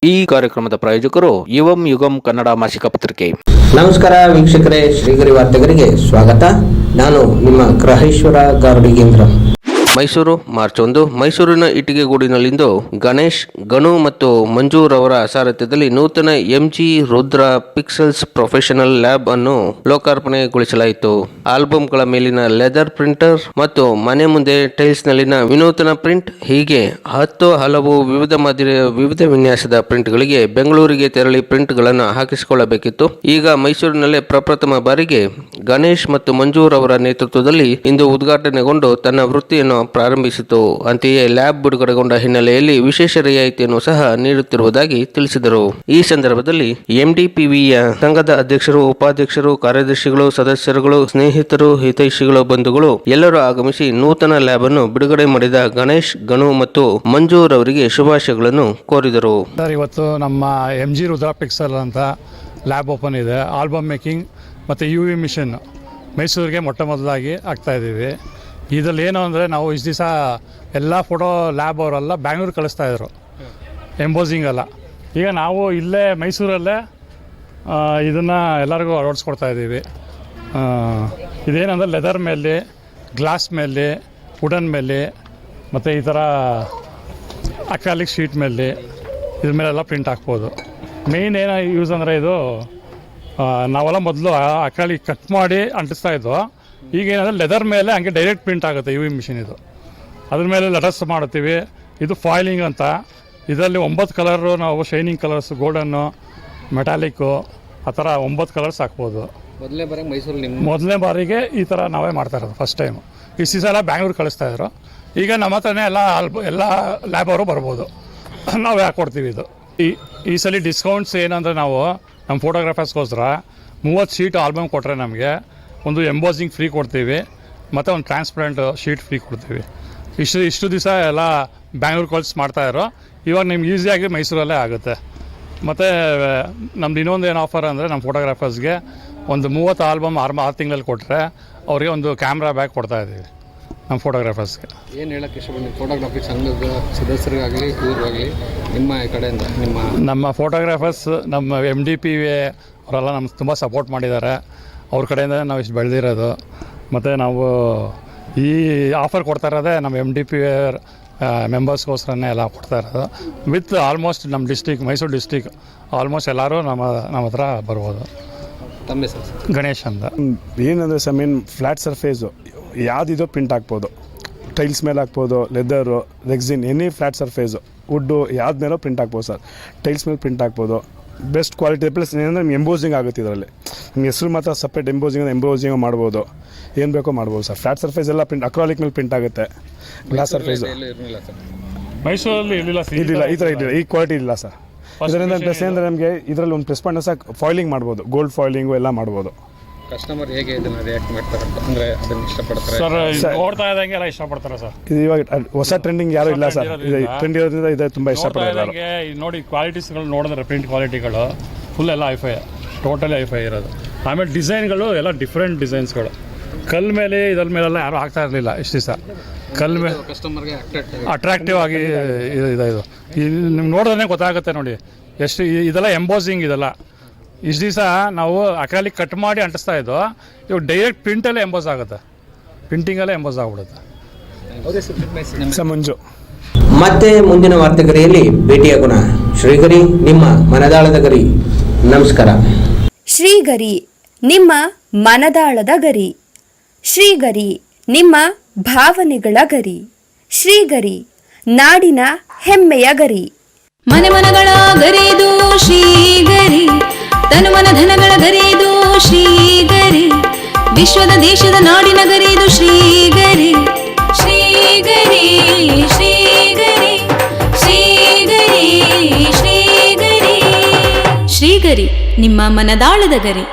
ಈ ಕಾರ್ಯಕ್ರಮದ ಪ್ರಾಯೋಜಕರು ಯುವಂ ಯುಗಂ ಕನ್ನಡ ಮಾಸಿಕ ಪತ್ರಿಕೆ. ನಮಸ್ಕಾರ ವೀಕ್ಷಕರೇ, ಶ್ರೀಗರಿ ವಾರ್ತೆಗರಿಗೆ ಸ್ವಾಗತ. ನಾನು ನಿಮ್ಮ ಗ್ರಹೇಶ್ವರ ಗಾರ್ಡಿಗೇಂದ್ರ. ಮೈಸೂರು ಮಾರ್ಚ್ 1. ಮೈಸೂರಿನ ಇಟ್ಟಿಗೆಗೂಡಿನಲ್ಲಿಂದು ಗಣೇಶ್, ಗಣು ಮತ್ತು ಮಂಜೂರವರ ಸಾರಥ್ಯದಲ್ಲಿ ನೂತನ MG Rudra pixels professional lab ಅನ್ನು ಲೋಕಾರ್ಪಣೆಗೊಳಿಸಲಾಯಿತು. ಆಲ್ಬಂಗಳ ಮೇಲಿನ ಲೆದರ್ ಪ್ರಿಂಟರ್ ಮತ್ತು ಮನೆ ಮುಂದೆ ಟೈಲ್ಸ್ ನಲ್ಲಿನ ವಿನೂತನ ಪ್ರಿಂಟ್, ಹೀಗೆ ಹಲವು ವಿವಿಧ ವಿನ್ಯಾಸದ ಪ್ರಿಂಟ್ಗಳಿಗೆ ಬೆಂಗಳೂರಿಗೆ ತೆರಳಿ ಪ್ರಿಂಟ್ಗಳನ್ನು ಹಾಕಿಸಿಕೊಳ್ಳಬೇಕಿತ್ತು. ಈಗ ಮೈಸೂರಿನಲ್ಲೇ ಪ್ರಪ್ರಥಮ ಬಾರಿಗೆ ಗಣೇಶ್ ಮತ್ತು ಮಂಜೂರ್ ಅವರ ನೇತೃತ್ವದಲ್ಲಿ ಇಂದು ಉದ್ಘಾಟನೆಗೊಂಡು ತನ್ನ ವೃತ್ತಿಯನ್ನು ಪ್ರಾರಂಭಿಸಿತು. ಅಂತೆಯೇ ಲ್ಯಾಬ್ ಬಿಡುಗಡೆಗೊಂಡ ಹಿನ್ನೆಲೆಯಲ್ಲಿ ವಿಶೇಷ ರಿಯಾಯಿತಿಯನ್ನು ಸಹ ನೀಡುತ್ತಿರುವುದಾಗಿ ತಿಳಿಸಿದರು. ಈ ಸಂದರ್ಭದಲ್ಲಿ ಎಂಡಿಪಿವಿಯ ಸಂಘದ ಅಧ್ಯಕ್ಷರು, ಉಪಾಧ್ಯಕ್ಷರು, ಕಾರ್ಯದರ್ಶಿಗಳು, ಸದಸ್ಯರುಗಳು, ಸ್ನೇಹಿತರು, ಹಿತೈಷಿಗಳು, ಬಂಧುಗಳು ಎಲ್ಲರೂ ಆಗಮಿಸಿ ನೂತನ ಲ್ಯಾಬ್ ಅನ್ನು ಬಿಡುಗಡೆ ಮಾಡಿದ ಗಣೇಶ್, ಗಣು ಮತ್ತು ಮಂಜೂರ್ ಅವರಿಗೆ ಶುಭಾಶಯಗಳನ್ನು ಕೋರಿದರು. ಇವತ್ತು ನಮ್ಮ ಎಂಜಿ ರುದ್ರ ಪಿಕ್ಸೆಲ್ ಅಂತ ಲ್ಯಾಬ್ ಓಪನ್ ಇದೆ. ಆಲ್ಬಮ್ ಮೇಕಿಂಗ್ ಮತ್ತು UV ಮಿಷನ್ ಮೈಸೂರಿಗೆ ಮೊಟ್ಟ ಮೊದಲಾಗಿ ಆಗ್ತಾ ಇದ್ದೀವಿ. ಇದರಲ್ಲಿ ಏನು ಅಂದರೆ, ನಾವು ಇಷ್ಟು ದಿವಸ ಎಲ್ಲ ಫೋಟೋ ಲ್ಯಾಬ್ ಅವರೆಲ್ಲ ಬ್ಯಾಂಗ್ಳೂರು ಕಳಿಸ್ತಾಯಿದ್ರು, ಎಂಬೋಸಿಂಗ್ ಎಲ್ಲ. ಈಗ ನಾವು ಇಲ್ಲೇ ಮೈಸೂರಲ್ಲೇ ಇದನ್ನು ಎಲ್ಲರಿಗೂ ಅಳವಡಿಸ್ಕೊಡ್ತಾ ಇದ್ದೀವಿ. ಇದೇನಂದರೆ ಲೆದರ್ ಮೇಲೆ, ಗ್ಲಾಸ್ ಮೇಲೆ, ವುಡನ್ ಮೇಲೆ ಮತ್ತು ಈ ಥರ ಅಕ್ರಾಲಿಕ್ ಶೀಟ್ ಮೇಲೆ, ಇದ್ರ ಮೇಲೆಲ್ಲ ಪ್ರಿಂಟ್ ಹಾಕ್ಬೋದು. ಮೇಯ್ನ್ ಏನೋ ಯೂಸ್ ಅಂದರೆ, ಇದು ನಾವೆಲ್ಲ ಮೊದಲು ಅಕ್ರಾಲಿಕ್ ಕಟ್ ಮಾಡಿ ಅಂಟಿಸ್ತಾ ಇದ್ವು. ಈಗೇನಂದರೆ ಲೆದರ್ ಮೇಲೆ ಹಂಗೆ ಡೈರೆಕ್ಟ್ ಪ್ರಿಂಟ್ ಆಗುತ್ತೆ UV ಮಿಷಿನ್ ಇದು. ಅದ್ರ ಮೇಲೆ ಲೆಟರ್ಸ್ ಮಾಡ್ತೀವಿ. ಇದು ಫಾಯಿಲಿಂಗ್ ಅಂತ. ಇದರಲ್ಲಿ 9 ಕಲರು ನಾವು ಶೈನಿಂಗ್ ಕಲರ್ಸ್, ಗೋಲ್ಡನ್ನು, ಮೆಟಾಲಿಕ್ಕು, ಆ ಥರ 9 ಕಲರ್ಸ್ ಹಾಕ್ಬೋದು. ಮೊದಲನೇ ಬಾರಿಗೆ ಈ ಥರ ನಾವೇ ಮಾಡ್ತಾ ಇರೋದು, ಫಸ್ಟ್ ಟೈಮು. ಇಷ್ಟು ದಿವಸ ಎಲ್ಲ ಬ್ಯಾಂಗ್ಳೂರು ಕಳಿಸ್ತಾಯಿದ್ರು. ಈಗ ನಮ್ಮ ಹತ್ರನೇ ಎಲ್ಲ ಲ್ಯಾಬ್ ಅವರು ಬರ್ಬೋದು, ನಾವೇ ಹಾಕ್ಕೊಡ್ತೀವಿ ಇದು. ಈ ಸಲ ಡಿಸ್ಕೌಂಟ್ಸ್ ಏನಂದರೆ, ನಾವು ನಮ್ಮ ಫೋಟೋಗ್ರಾಫರ್ಸ್ಗೋಸ್ಕರ 30 ಶೀಟ್ ಆಲ್ಬಮ್ ಕೊಟ್ಟರೆ ನಮಗೆ ಒಂದು ಎಂಬೋಸಿಂಗ್ ಫ್ರೀ ಕೊಡ್ತೀವಿ ಮತ್ತು ಒಂದು ಟ್ರಾನ್ಸ್ಪರೆಂಟ್ ಶೀಟ್ ಫ್ರೀ ಕೊಡ್ತೀವಿ. ಇಷ್ಟು ದಿವಸ ಎಲ್ಲ ಬ್ಯಾಂಗ್ಳೂರು ಕಳ್ಸಿ ಮಾಡ್ತಾಯಿರೋ, ಇವಾಗ ನಿಮ್ಗೆ ಈಸಿಯಾಗಿ ಮೈಸೂರಲ್ಲೇ ಆಗುತ್ತೆ. ಮತ್ತು ನಮ್ದು ಇನ್ನೊಂದು ಏನು ಆಫರ್ ಅಂದರೆ, ನಮ್ಮ ಫೋಟೋಗ್ರಾಫರ್ಸ್ಗೆ ಒಂದು 30 ಆಲ್ಬಮ್ 6 ತಿಂಗಳಲ್ಲಿ ಕೊಟ್ಟರೆ ಅವರಿಗೆ ಒಂದು ಕ್ಯಾಮ್ರಾ ಬ್ಯಾಗ್ ಕೊಡ್ತಾಯಿದ್ದೀವಿ ನಮ್ಮ ಫೋಟೋಗ್ರಾಫರ್ಸ್ಗೆ. ಏನು ಹೇಳೋಕ್ಕೆ ಇಷ್ಟಪಡ್ತೀನಿ ಫೋಟೋಗ್ರಫಿ ಸಂಘದ ಸದಸ್ಯರಿಗಾಗಲಿ ಇವ್ರಿಗಾಗಲಿ ನಿಮ್ಮ ಕಡೆಯಿಂದ? ನಮ್ಮ ಫೋಟೋಗ್ರಾಫರ್ಸ್, ನಮ್ಮ MDPV ಅವರೆಲ್ಲ ನಮ್ಗೆ ತುಂಬ ಸಪೋರ್ಟ್ ಮಾಡಿದ್ದಾರೆ. ಅವ್ರ ಕಡೆಯಿಂದ ನಾವು ಇಷ್ಟು ಬೆಳೆದಿರೋದು. ಮತ್ತು ನಾವು ಈ ಆಫರ್ ಕೊಡ್ತಾ ಇರೋದೇ ನಮ್ಮ MDPV ಮೆಂಬರ್ಸ್ಗೋಸ್ಕರನೇ ಎಲ್ಲ ಕೊಡ್ತಾ ಇರೋದು. ವಿತ್ ಆಲ್ಮೋಸ್ಟ್ ನಮ್ಮ ಡಿಸ್ಟಿಕ್, ಮೈಸೂರು ಡಿಸ್ಟಿಕ್ ಆಲ್ಮೋಸ್ಟ್ ಎಲ್ಲರೂ ನಮ್ಮ ಹತ್ರ ಬರ್ಬೋದು. ತಮ್ಮ ಹೆಸರು? ಗಣೇಶ್ ಅಂತ. ಏನಂದರೆ ಸರ್, ಮೇನ್ ಫ್ಲ್ಯಾಟ್ ಸರ್ಫೇಸು ಯಾವುದಿದೋ ಪ್ರಿಂಟ್ ಹಾಕ್ಬೋದು. ಟೈಲ್ಸ್ ಮೇಲೆ ಹಾಕ್ಬೋದು, leather, rexine, any flat surface, wood ಯಾವ್ದು ಮೇಲೋ ಪ್ರಿಂಟ್ ಹಾಕ್ಬೋದು ಸರ್. ಟೈಲ್ಸ್ ಮೇಲೆ ಪ್ರಿಂಟ್ ಹಾಕ್ಬೋದು, ಬೆಸ್ಟ್ ಕ್ವಾಲಿಟಿ. ಪ್ಲಸ್ ಏನಂದರೆ ನಿಮ್ಗೆ ಎಂಬೋಸಿಂಗ್ ಆಗುತ್ತೆ ಇದರಲ್ಲಿ. ನಿಮ್ಗೆ ಹೆಸರು ಮಾತ್ರ ಸಪ್ರೇಟ್ ಎಂಬೋಸಿಂಗ್ ಮಾಡ್ಬೋದು, ಏನು ಬೇಕೋ ಮಾಡ್ಬೋದು ಸರ್. ಫ್ಲ್ಯಾಟ್ ಸರ್ಫೇಸ್ ಎಲ್ಲ ಪ್ರಿಂಟ್, ಅಕ್ರಾಲಿಕ್ ಮೇಲೆ ಪ್ರಿಂಟ್ ಆಗುತ್ತೆ. ಗ್ಲಾಸ್ ಸರ್ಫೇಸು ಮೈಸೂರಲ್ಲಿ ಇರಲಿಲ್ಲ, ಈ ಥರ ಇರಲಿಲ್ಲ, ಈ ಕ್ವಾಲಿಟಿ ಇಲ್ಲ ಸರ್. ಇದರಿಂದ ಪ್ಲಸ್ ಏನಂದರೆ, ನಮಗೆ ಇದರಲ್ಲಿ ಒಂದು ಪ್ಲಸ್ ಪಾಯಿಂಟ್ ಸಹ ಫಾಯಿಲಿಂಗ್ ಮಾಡ್ಬೋದು, ಗೋಲ್ಡ್ ಫಾಯಿಲಿಂಗು ಎಲ್ಲ ಮಾಡ್ಬೋದು. ಕಸ್ಟಮರ್ ಹೇಗೆ ಇದನ್ನು ರಿಯಾಕ್ಟ್ ಮಾಡ್ತಾರೆ ಅಂದರೆ ಅದನ್ನು ಇಷ್ಟಪಡ್ತಾರೆ ಸರ್? ನೋಡ್ತಾ ಇದ್ದಂಗೆ ಎಲ್ಲ ಇಷ್ಟಪಡ್ತಾರೆ ಸರ್. ಇದು ಇವಾಗ ಹೊಸ ಟ್ರೆಂಡಿಂಗ್ ಯಾರು ಇಲ್ಲ ಸರ್. ಇದು ಟ್ರೆಂಡ್ ಇರೋದ್ರಿಂದ ಇದು ತುಂಬ ಇಷ್ಟಪಡ್ತಾರೆ. ನೋಡಿ ಕ್ವಾಲಿಟೀಸ್ಗಳು ನೋಡಿದ್ರೆ, ಪ್ರಿಂಟ್ ಕ್ವಾಲಿಟಿಗಳು ಫುಲ್ ಎಲ್ಲ ಟೋಟಲಿ ಐಫೈ ಇರೋದು. ಆಮೇಲೆ ಡಿಸೈನ್ಗಳು ಎಲ್ಲ ಡಿಫ್ರೆಂಟ್ ಡಿಸೈನ್ಸ್ಗಳು. ಕಲ್ ಮೇಲೆ ಇದ್ರ ಮೇಲೆಲ್ಲ ಯಾರೂ ಆಗ್ತಾ ಇರಲಿಲ್ಲ ಇಷ್ಟು ದಿವಸ. ಕಲ್ ಮೇಲೆ ಕಸ್ಟಮರ್ಗೆ ಅಟ್ರಾಕ್ಟಿವ್ ಆಗಿ ಇದು ನಿಮ್ಗೆ ನೋಡಿದ್ರೆ ಗೊತ್ತಾಗುತ್ತೆ ನೋಡಿ ಎಷ್ಟು. ಇದೆಲ್ಲ ಎಂಬೋಸಿಂಗ್, ಇದೆಲ್ಲ ಇಷ್ಟು ದಿವಸ ನಾವು ಅಕ್ರಾಲಿಕ್ ಕಟ್ ಮಾಡಿ ಅಂಟಿಸ್ತಾ ಇದ್ದೋ, ಇವಾಗ ಡೈರೆಕ್ಟ್ ಪ್ರಿಂಟಲ್ಲೇ ಎಂಬೋಸ್ ಆಗುತ್ತೆ, ಪ್ರಿಂಟಿಂಗಲ್ಲೇ ಎಂಬೋಸ್ ಆಗ್ಬಿಡುತ್ತೆ. ಮಂಜು. ಮತ್ತೆ ಮುಂದಿನ ವಾರ್ತೆಗರಿಯಲ್ಲಿ ಭೇಟಿಯಾಗೋಣ. ಶ್ರೀಗರಿ, ನಿಮ್ಮ ಮನದಾಳದ ಗರಿ. ನಮಸ್ಕಾರ. ಶ್ರೀಗರಿ, ನಿಮ್ಮ ಮನದಾಳದ ಗರಿ. ಶ್ರೀಗರಿ, ನಿಮ್ಮ ಭಾವನೆಗಳ ಗರಿ. ಶ್ರೀಗರಿ, ನಾಡಿನ ಹೆಮ್ಮೆಯ ಗರಿ. ಮನೆ ಮನಗಳ ಗರಿದು ಶ್ರೀಗರಿ, ತನು ಮನ ಧನಗಳ ಗರಿದು ಶ್ರೀಗರಿ, ವಿಶ್ವದ ದೇಶದ ನಾಡಿನ ಗರಿದು ಶ್ರೀಗರಿ. ಶ್ರೀಗರಿ ಶ್ರೀಗರಿ ಶ್ರೀಗರಿ ಶ್ರೀಗರಿ ಶ್ರೀಗರಿ, ನಿಮ್ಮ ಮನದಾಳದ ಗರಿ.